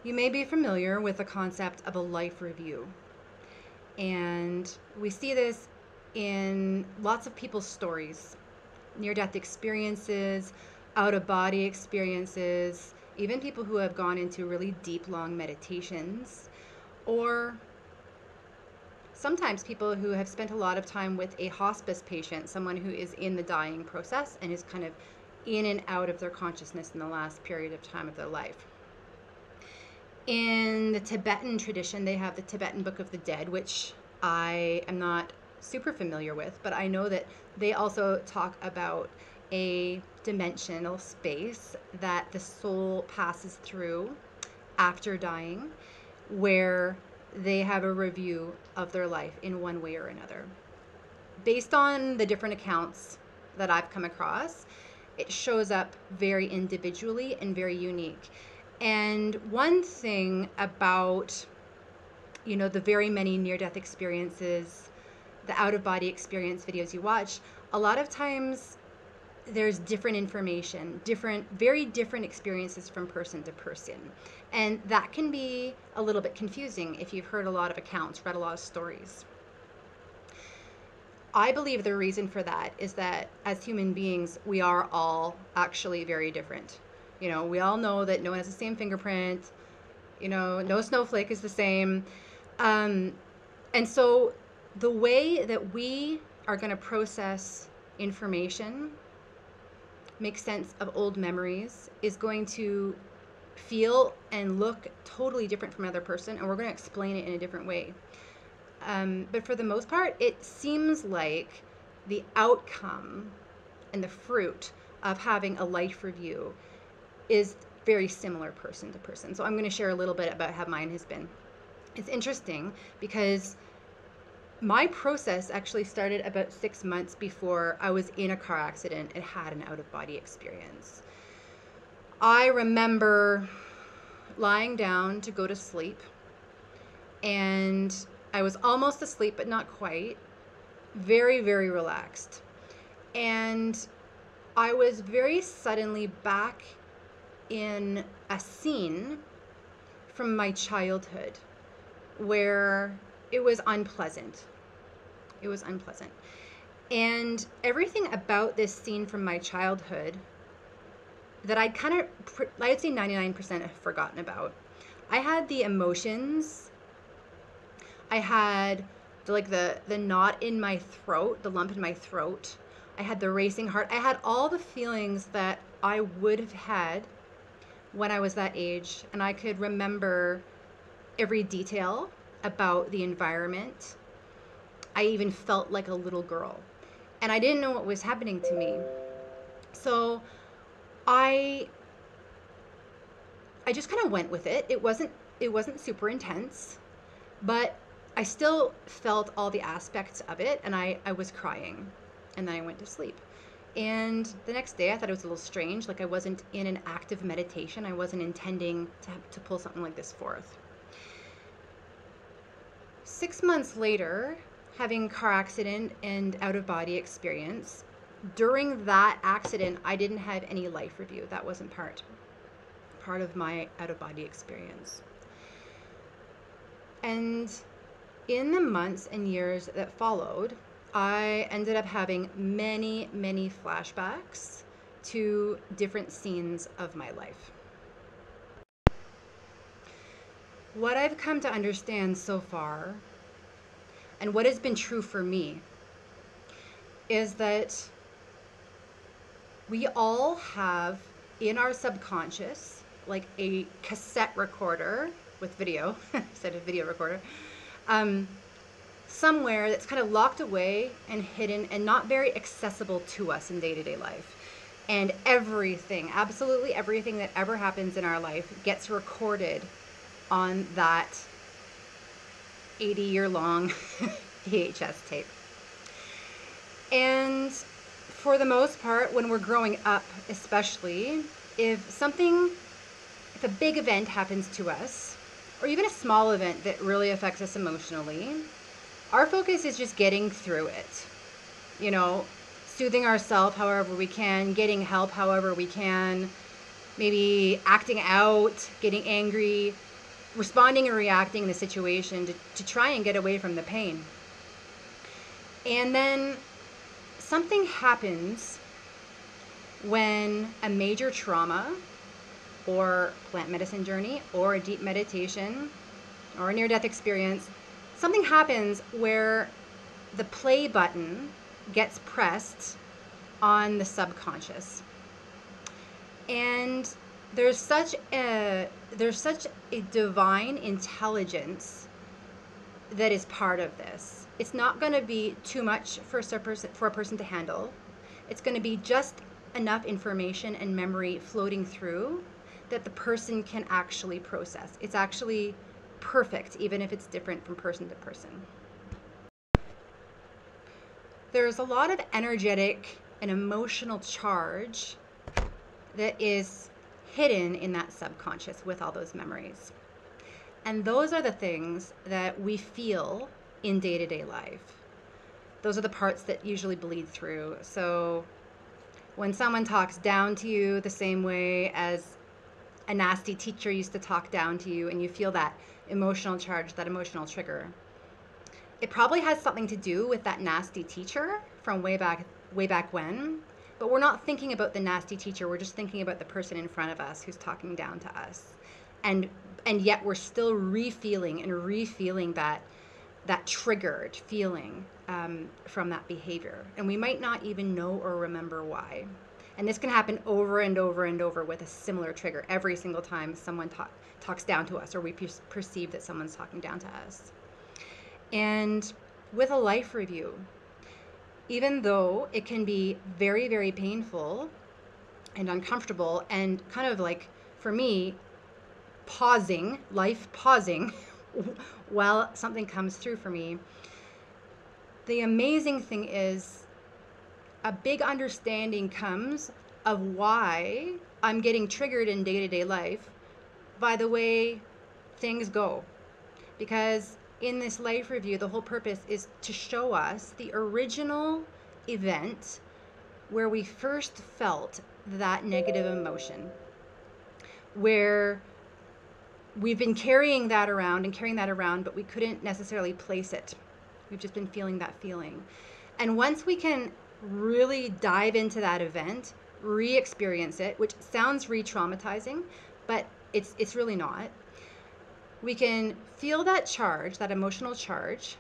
You may be familiar with the concept of a life review. And we see this in lots of people's stories, near-death experiences, out-of-body experiences, even people who have gone into really deep, long meditations, or sometimes people who have spent a lot of time with a hospice patient, someone who is in the dying process and is kind of in and out of their consciousness in the last period of time of their life. In the Tibetan tradition, they have the Tibetan Book of the Dead, which I am not super familiar with, but I know that they also talk about a dimensional space that the soul passes through after dying, where they have a review of their life in one way or another. Based on the different accounts that I've come across, it shows up very individually and very unique. And one thing about, the very many near-death experiences, the out-of-body experience videos you watch, a lot of times there's different information, very different experiences from person to person. And that can be a little bit confusing if you've heard a lot of accounts, read a lot of stories. I believe the reason for that is that as human beings, we are all actually very different. We all know that no one has the same fingerprint, no snowflake is the same. And so the way that we are going to process information, make sense of old memories, is going to feel and look totally different from another person, and we're going to explain it in a different way. But for the most part, it seems like the outcome and the fruit of having a life review is very similar person to person. So I'm going to share a little bit about how mine has been. It's interesting because my process actually started about 6 months before I was in a car accident and had an out-of-body experience. I remember lying down to go to sleep, and I was almost asleep, but not quite. Very, very relaxed. And I was very suddenly back in a scene from my childhood where it was unpleasant. It was unpleasant. And everything about this scene from my childhood that I'd say 99% have forgotten about. I had the emotions. I had the knot in my throat, the lump in my throat. I had the racing heart. I had all the feelings that I would have had when I was that age, and I could remember every detail about the environment. I even felt like a little girl, and I didn't know what was happening to me. So I just kind of went with it. It wasn't super intense, but I still felt all the aspects of it, and I was crying, and then I went to sleep. And the next day I thought it was a little strange, like I wasn't in an active meditation. I wasn't intending to pull something like this forth. 6 months later, having car accident and out-of-body experience, during that accident, I didn't have any life review. That wasn't part of my out-of-body experience. And in the months and years that followed, I ended up having many, many flashbacks to different scenes of my life. What I've come to understand so far, and what has been true for me, is that we all have in our subconscious, like a cassette recorder with video, instead of video recorder, somewhere that's kind of locked away and hidden and not very accessible to us in day-to-day life. And everything, absolutely everything that ever happens in our life gets recorded on that 80-year-long VHS tape. And for the most part, when we're growing up, especially, if a big event happens to us, or even a small event that really affects us emotionally, our focus is just getting through it. Soothing ourselves however we can, getting help however we can, maybe acting out, getting angry, responding and reacting in the situation to try and get away from the pain. And then something happens when a major trauma or plant medicine journey or a deep meditation or a near-death experience, something happens where the play button gets pressed on the subconscious. And there's such a divine intelligence that is part of this. It's not going to be too much for a person to handle. It's going to be just enough information and memory floating through that the person can actually process. It's actually perfect, even if it's different from person to person. There's a lot of energetic and emotional charge that is hidden in that subconscious with all those memories. And those are the things that we feel in day-to-day life. Those are the parts that usually bleed through. So when someone talks down to you the same way as a nasty teacher used to talk down to you, and you feel that emotional charge, that emotional trigger, it probably has something to do with that nasty teacher from way back when. But we're not thinking about the nasty teacher. We're just thinking about the person in front of us who's talking down to us. And yet we're still refeeling that triggered feeling from that behavior. And we might not even know or remember why. And this can happen over and over and over with a similar trigger every single time someone talks down to us, or we perceive that someone's talking down to us. And with a life review, even though it can be very, very painful and uncomfortable and kind of like, for me, life pausing while something comes through for me, the amazing thing is a big understanding comes of why I'm getting triggered in day-to-day life by the way things go. Because in this life review, the whole purpose is to show us the original event where we first felt that negative emotion, where we've been carrying that around, but we couldn't necessarily place it. We've just been feeling that feeling. And once we can really dive into that event, re-experience it, which sounds re-traumatizing, but it's really not. We can feel that charge, that emotional charge,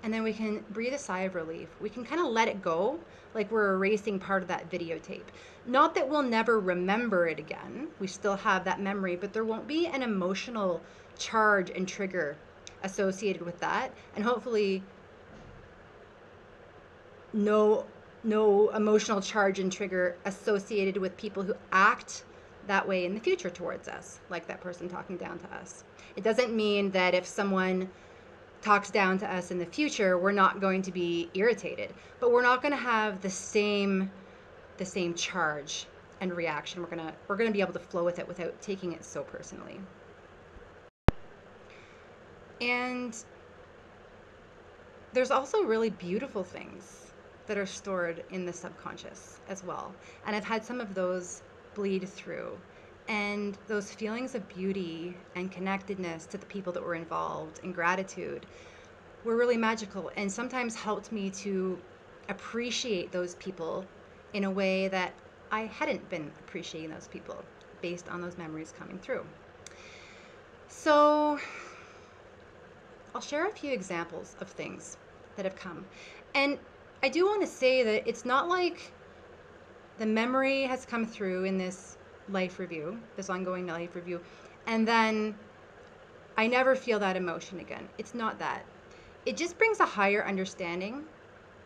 and then we can breathe a sigh of relief. We can kind of let it go, like we're erasing part of that videotape. Not that we'll never remember it again. We still have that memory, but there won't be an emotional charge and trigger associated with that. And hopefully no emotional charge and trigger associated with people who act that way in the future towards us, like that person talking down to us. It doesn't mean that if someone talks down to us in the future, we're not going to be irritated, but we're not going to have the same charge and reaction. We're going to be able to flow with it without taking it so personally. And there's also really beautiful things that are stored in the subconscious as well. And I've had some of those bleed through. And those feelings of beauty and connectedness to the people that were involved and gratitude were really magical, and sometimes helped me to appreciate those people in a way that I hadn't been appreciating those people based on those memories coming through. So I'll share a few examples of things that have come. And I do want to say that it's not like the memory has come through in this life review, this ongoing life review, and then I never feel that emotion again. It's not that. It just brings a higher understanding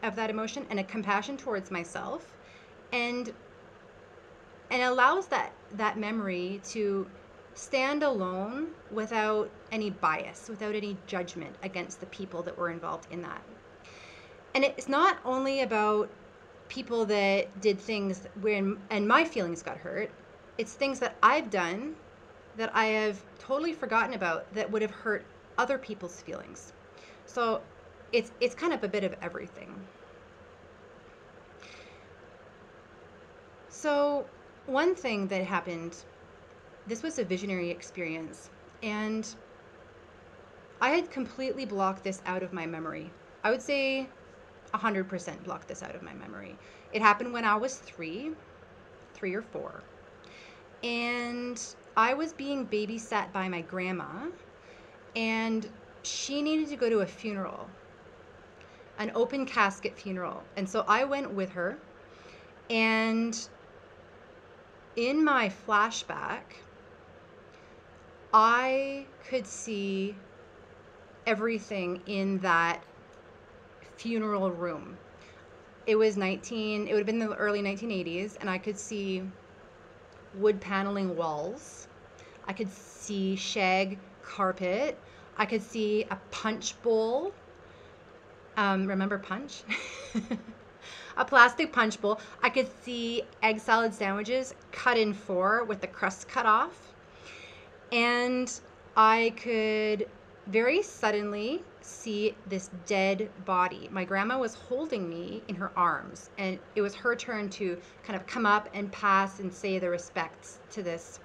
of that emotion and a compassion towards myself, and allows that memory to stand alone without any bias, without any judgment against the people that were involved in that. And it's not only about people that did things and my feelings got hurt. It's things that I've done that I have totally forgotten about that would have hurt other people's feelings. So it's kind of a bit of everything. So one thing that happened, this was a visionary experience, and I had completely blocked this out of my memory. I would say 100% blocked this out of my memory. It happened when I was three or four. And I was being babysat by my grandma, and she needed to go to a funeral, an open casket funeral. And so I went with her, and in my flashback, I could see everything in that funeral room. It would have been the early 1980s, and I could see wood paneling walls. I could see shag carpet. I could see a punch bowl. Remember punch? A plastic punch bowl. I could see egg salad sandwiches cut in four with the crust cut off. And I could very suddenly see this dead body. My grandma was holding me in her arms, and it was her turn to kind of come up and pass and say the respects to this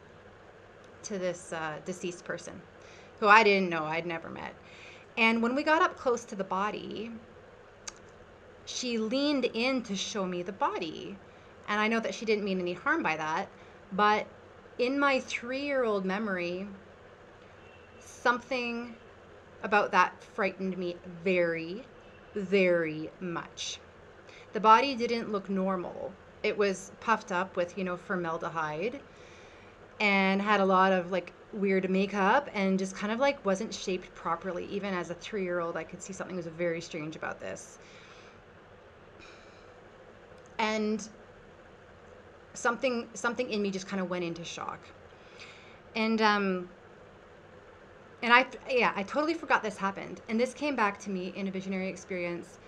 deceased person, who I didn't know, I'd never met. And when we got up close to the body, she leaned in to show me the body. And I know that she didn't mean any harm by that, but in my 3-year-old memory, something about that frightened me very, very much. The body didn't look normal. It was puffed up with, formaldehyde, and had a lot of like weird makeup, and just kind of like wasn't shaped properly. Even as a 3-year-old, I could see something was very strange about this. And something in me just kind of went into shock. And I totally forgot this happened. And this came back to me in a visionary experience,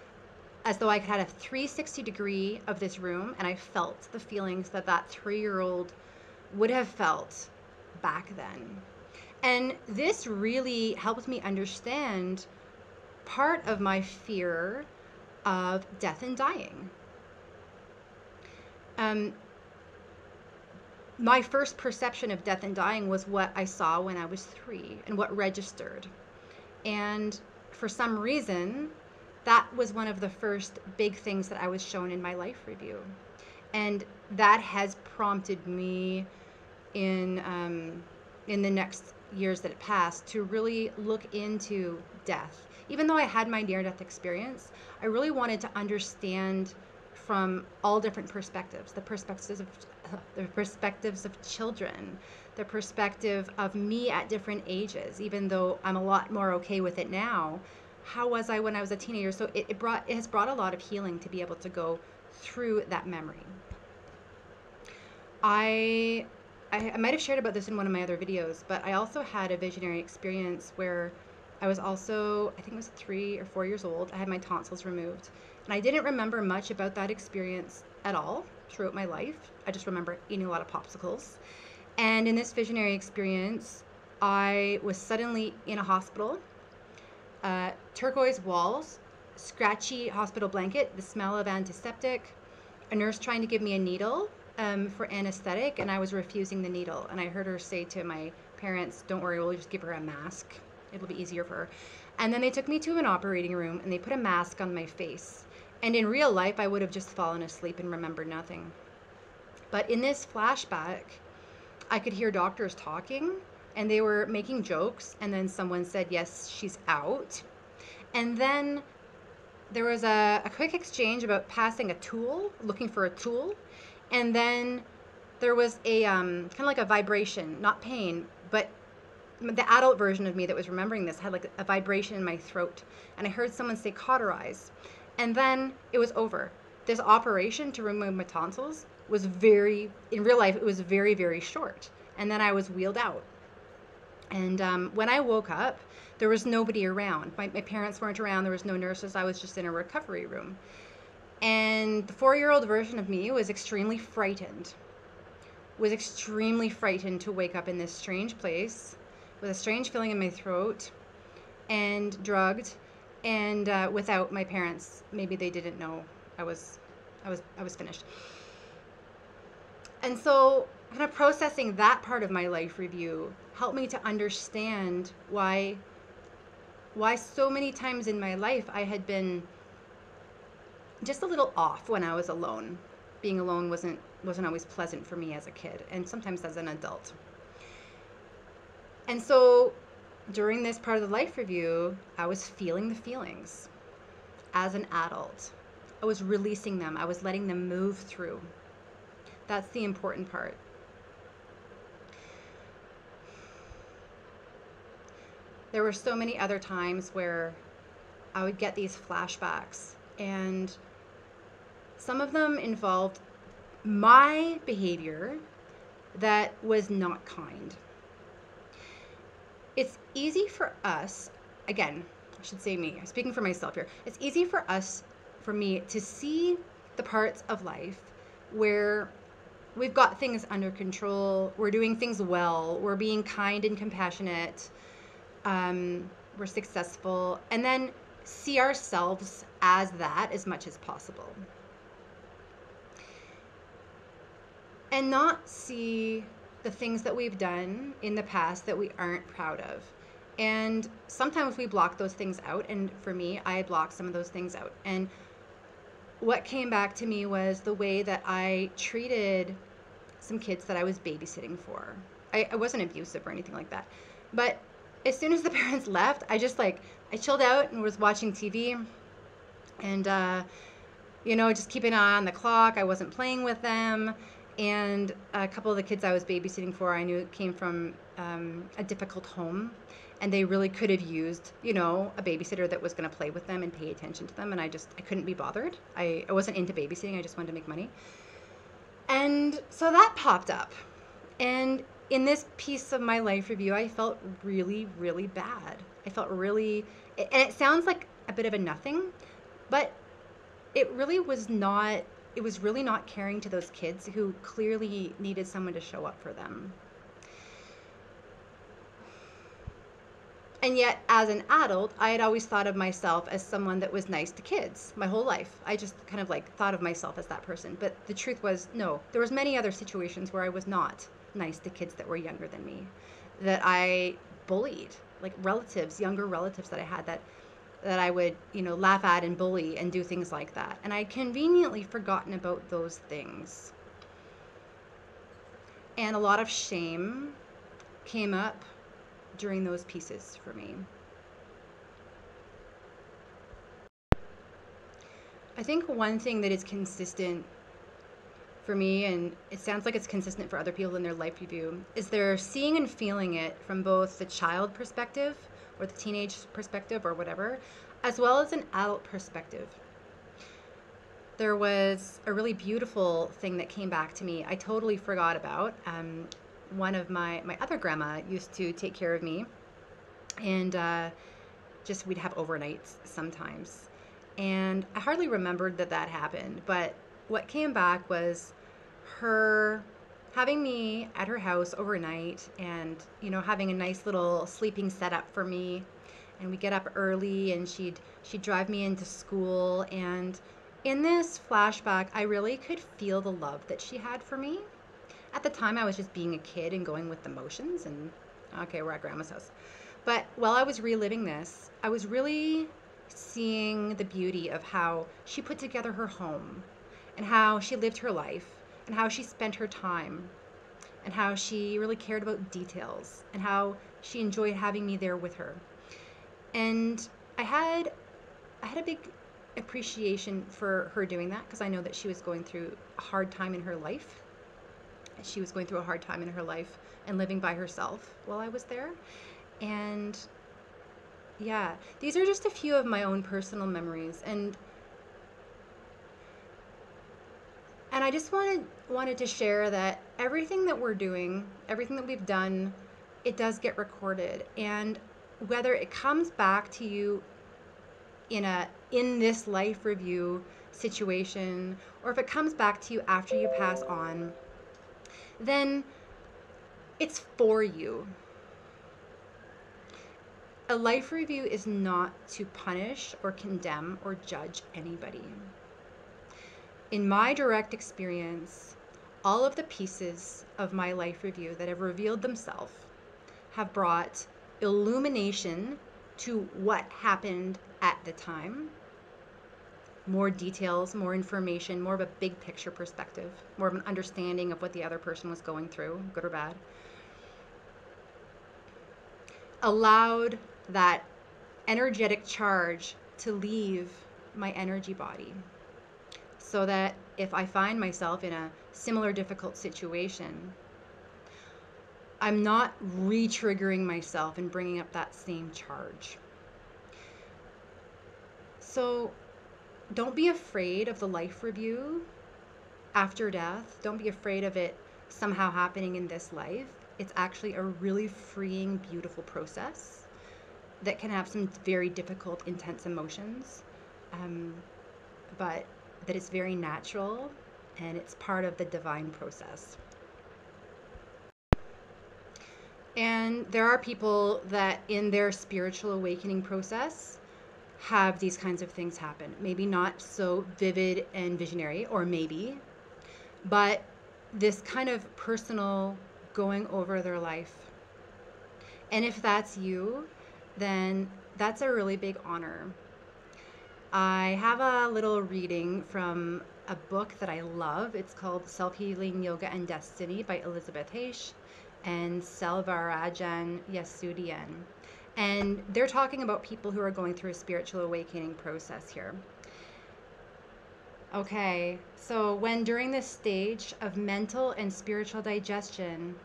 as though I had a 360 degree of this room, and I felt the feelings that 3-year-old would have felt back then. And this really helped me understand part of my fear of death and dying. My first perception of death and dying was what I saw when I was 3 and what registered. And for some reason, that was one of the first big things that I was shown in my life review. And that has prompted me in the next years that it passed to really look into death. Even though I had my near-death experience, I really wanted to understand from all different perspectives, the perspectives of children, the perspective of me at different ages. Even though I'm a lot more okay with it now, how was I when I was a teenager? So it has brought a lot of healing to be able to go through that memory. I might have shared about this in one of my other videos, but I also had a visionary experience where I was also, I think it was 3 or 4 years old. I had my tonsils removed. And I didn't remember much about that experience at all throughout my life. I just remember eating a lot of popsicles. And in this visionary experience, I was suddenly in a hospital, turquoise walls, scratchy hospital blanket, the smell of antiseptic, a nurse trying to give me a needle for anesthetic, and I was refusing the needle. And I heard her say to my parents, "Don't worry, we'll just give her a mask. It'll be easier for her." And then they took me to an operating room, and they put a mask on my face. And in real life, I would have just fallen asleep and remembered nothing. But in this flashback, I could hear doctors talking, and they were making jokes. And then someone said, "Yes, she's out." And then there was a quick exchange about passing a tool, looking for a tool. And then there was a kind of like a vibration, not pain, but the adult version of me that was remembering this had like a vibration in my throat. And I heard someone say cauterize. And then it was over. This operation to remove my tonsils was in real life, it was very, very short. And then I was wheeled out. And when I woke up, there was nobody around. My parents weren't around. There was no nurses. I was just in a recovery room. And the 4-year-old version of me was extremely frightened. To wake up in this strange place with a strange feeling in my throat and drugged. And without my parents, maybe they didn't know I was finished. And so kind of processing that part of my life review helped me to understand why why so many times in my life I had been just a little off when I was alone. Being alone wasn't always pleasant for me as a kid, and sometimes as an adult. And so during this part of the life review, I was feeling the feelings as an adult. I was releasing them. I was letting them move through. That's the important part. There were so many other times where I would get these flashbacks, and some of them involved my behavior that was not kind. It's easy for us, again, I should say me, I'm speaking for myself here. It's easy for me to see the parts of life where we've got things under control, we're doing things well, we're being kind and compassionate, we're successful, and then see ourselves as that as much as possible. And not see the things that we've done in the past that we aren't proud of. And sometimes we block those things out. And for me, I blocked some of those things out. And what came back to me was the way that I treated some kids that I was babysitting for. I wasn't abusive or anything like that. But as soon as the parents left, I chilled out and was watching TV. And, just keeping an eye on the clock. I wasn't playing with them. And a couple of the kids I was babysitting for, I knew came from a difficult home, and they really could have used, a babysitter that was going to play with them and pay attention to them. And I couldn't be bothered. I wasn't into babysitting. I just wanted to make money. And so that popped up. And in this piece of my life review, I felt really, really bad. I felt really, and it sounds like a bit of a nothing, but it really was not. It was really not caring to those kids who clearly needed someone to show up for them. And yet, as an adult, I had always thought of myself as someone that was nice to kids my whole life. I just kind of thought of myself as that person. But the truth was, no, there was many other situations where I was not nice to kids that were younger than me, that I bullied, like younger relatives that I had that I would, laugh at and bully and do things like that. And I had conveniently forgotten about those things. And a lot of shame came up during those pieces for me. I think one thing that is consistent for me, and it sounds like it's consistent for other people in their life review, is they're seeing and feeling it from both the child perspective or the teenage perspective or whatever, as well as an adult perspective. There was a really beautiful thing that came back to me I totally forgot about. One of my other grandma used to take care of me, and we'd have overnights sometimes. And I hardly remembered that happened, but what came back was her having me at her house overnight, and having a nice little sleeping setup for me. And we get up early, and she'd drive me into school. And in this flashback, I really could feel the love that she had for me. At the time, I was just being a kid and going with the motions, and okay, we're at grandma's house. But while I was reliving this, I was really seeing the beauty of how she put together her home, and how she lived her life, and how she spent her time, and how she really cared about details, and how she enjoyed having me there with her. And I had a big appreciation for her doing that, because I know that she was going through a hard time in her life. She was going through a hard time in her life and living by herself while I was there. And yeah, these are just a few of my own personal memories. And I just wanted to share that everything that we're doing, everything that we've done, it does get recorded. And whether it comes back to you in this life review situation, or if it comes back to you after you pass on, then it's for you. A life review is not to punish or condemn or judge anybody. In my direct experience, all of the pieces of my life review that have revealed themselves have brought illumination to what happened at the time. More details, more information, more of a big picture perspective, more of an understanding of what the other person was going through, good or bad. Allowed that energetic charge to leave my energy body, so that if I find myself in a similar difficult situation, I'm not re-triggering myself and bringing up that same charge. So don't be afraid of the life review after death. Don't be afraid of it somehow happening in this life. It's actually a really freeing, beautiful process that can have some very difficult, intense emotions, but that it's very natural and it's part of the divine process. And there are people that in their spiritual awakening process have these kinds of things happen. Maybe not so vivid and visionary, or maybe, but this kind of personal going over their life. And if that's you, then that's a really big honor. I have a little reading from a book that I love. It's called Self-Healing Yoga and Destiny by Elizabeth Heish and Selvarajan Yasudian. And they're talking about people who are going through a spiritual awakening process here. Okay, so when during this stage of mental and spiritual digestion,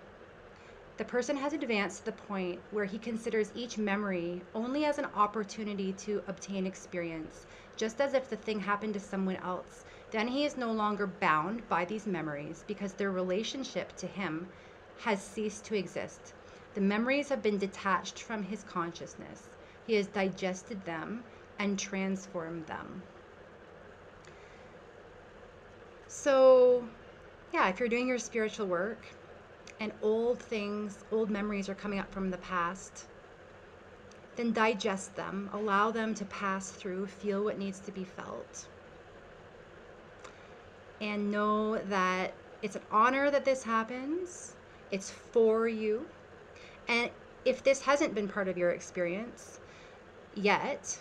the person has advanced to the point where he considers each memory only as an opportunity to obtain experience, just as if the thing happened to someone else. Then he is no longer bound by these memories because their relationship to him has ceased to exist. The memories have been detached from his consciousness. He has digested them and transformed them. So, yeah, if you're doing your spiritual work and old things, old memories are coming up from the past, then digest them, allow them to pass through, feel what needs to be felt. And know that it's an honor that this happens. It's for you. And if this hasn't been part of your experience yet,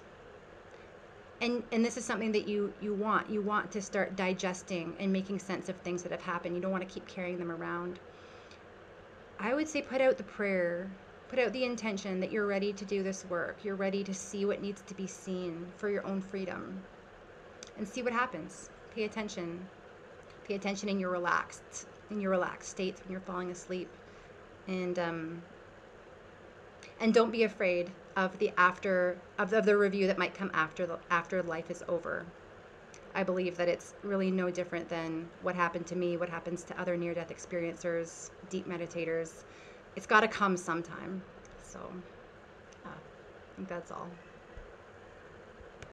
and this is something that you want to start digesting and making sense of things that have happened. You don't want to keep carrying them around. I would say put out the prayer, put out the intention that you're ready to do this work. You're ready to see what needs to be seen for your own freedom, and see what happens. Pay attention. Pay attention in your relaxed states when you're falling asleep, and don't be afraid of the the review that might come after life is over. I believe that it's really no different than what happened to me, what happens to other near-death experiencers, deep meditators. It's got to come sometime. So I think that's all.